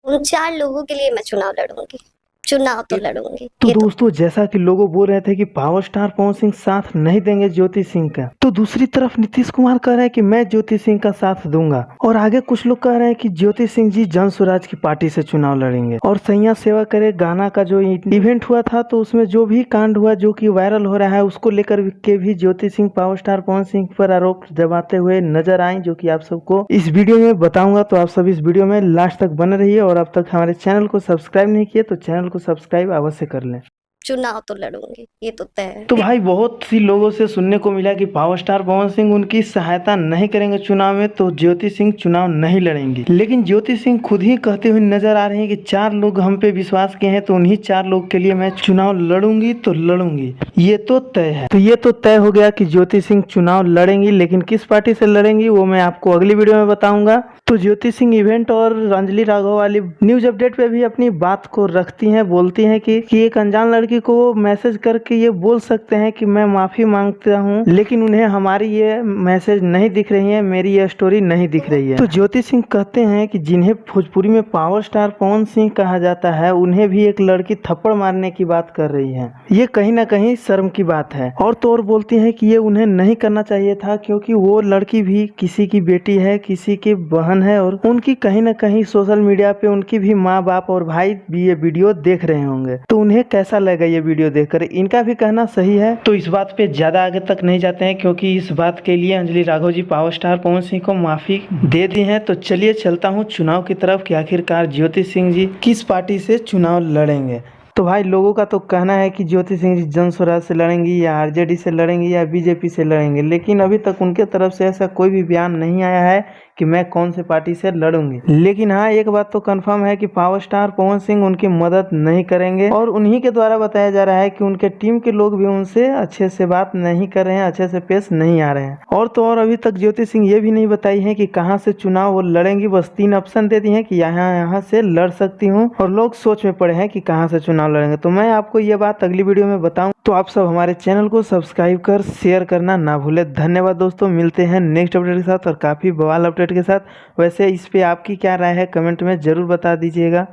उन 4 लोगों के लिए मैं चुनाव तो लड़ूंगी। तो ये तो दोस्तों, जैसा कि लोगों बोल रहे थे कि पावर स्टार पवन सिंह साथ नहीं देंगे ज्योति सिंह का, तो दूसरी तरफ नीतीश कुमार कह रहे हैं कि मैं ज्योति सिंह का साथ दूंगा। और आगे कुछ लोग कह रहे हैं कि ज्योति सिंह जी जन स्वराज की पार्टी से चुनाव लड़ेंगे। और सैया सेवा करे गाना का जो इवेंट हुआ था, तो उसमें जो भी कांड हुआ जो कि वायरल हो रहा है, उसको लेकर के भी ज्योति सिंह पावर स्टार पवन सिंह पर आरोप जमाते हुए नजर आए, जो कि आप सबको इस वीडियो में बताऊंगा। तो आप सब इस वीडियो में लास्ट तक बने रहिए, और अब तक हमारे चैनल को सब्सक्राइब नहीं किए तो चैनल को सब्सक्राइब अवश्य कर लें। चुनाव तो लड़ूंगी, ये तो तय है। तो भाई, बहुत सी लोगों से सुनने को मिला कि पावर स्टार पवन सिंह उनकी सहायता नहीं करेंगे चुनाव में, तो ज्योति सिंह चुनाव नहीं लड़ेंगी। लेकिन ज्योति सिंह खुद ही कहते हुए नजर आ रही हैं कि 4 लोग हम पे विश्वास किए हैं, तो उन्हीं 4 लोग के लिए मैं चुनाव लड़ूंगी तो लड़ूंगी, ये तो तय है। तो ये तो तय हो गया कि ज्योति सिंह चुनाव लड़ेंगी, लेकिन किस पार्टी से लड़ेंगी वो मैं आपको अगली वीडियो में बताऊंगा। तो ज्योति सिंह इवेंट और अंजलि राघव वाली न्यूज अपडेट पे भी अपनी बात को रखती हैं, बोलती हैं कि एक अनजान लड़की को मैसेज करके ये बोल सकते हैं कि मैं माफी मांगता हूँ, लेकिन उन्हें हमारी ये मैसेज नहीं दिख रही है, मेरी ये स्टोरी नहीं दिख रही है। तो ज्योति सिंह कहते हैं कि जिन्हें भोजपुरी में पावर स्टार पवन सिंह कहा जाता है, उन्हें भी एक लड़की थप्पड़ मारने की बात कर रही है, ये कहीं ना कहीं शर्म की बात है। और तो और बोलती हैं कि ये उन्हें नहीं करना चाहिए था, क्योंकि वो लड़की भी किसी की बेटी है, किसी की बहन है, और उनकी कहीं ना कहीं सोशल मीडिया पे उनकी भी माँ बाप और भाई भी ये वीडियो देख रहे होंगे। तो उन्हें कैसा लगा ये वीडियो देखकर? इनका भी कहना सही है। तो इस बात पे ज्यादा आगे तक नहीं जाते हैं, क्योंकि इस बात के लिए अंजलि राघव जी पावर स्टार पवन सिंह को माफी दे दी है। तो चलिए चलता हूँ चुनाव की तरफ कि आखिरकार ज्योति सिंह जी किस पार्टी से चुनाव लड़ेंगे। तो भाई, लोगों का तो कहना है कि ज्योति सिंह जी जन स्वराज से लड़ेंगी, या आरजेडी से लड़ेंगी, या बीजेपी से लड़ेंगे, लेकिन अभी तक उनके तरफ से ऐसा कोई भी बयान नहीं आया है कि मैं कौन से पार्टी से लड़ूंगी। लेकिन हाँ, एक बात तो कंफर्म है कि पावर स्टार पवन सिंह उनकी मदद नहीं करेंगे, और उन्हीं के द्वारा बताया जा रहा है कि उनके टीम के लोग भी उनसे अच्छे से बात नहीं कर रहे हैं, अच्छे से पेश नहीं आ रहे हैं। और तो और अभी तक ज्योति सिंह ये भी नहीं बताई है कि कहाँ से चुनाव वो लड़ेंगी, बस 3 ऑप्शन दे दी है कि यहाँ से लड़ सकती हूँ, और लोग सोच में पड़े हैं कि कहाँ से चुनाव लड़ेंगे। तो मैं आपको ये बात अगली वीडियो में बताऊं। तो आप सब हमारे चैनल को सब्सक्राइब कर शेयर करना ना भूले। धन्यवाद दोस्तों, मिलते हैं नेक्स्ट अपडेट के साथ और काफी बवाल अपडेट के साथ। वैसे इस पे आपकी क्या राय है कमेंट में जरूर बता दीजिएगा।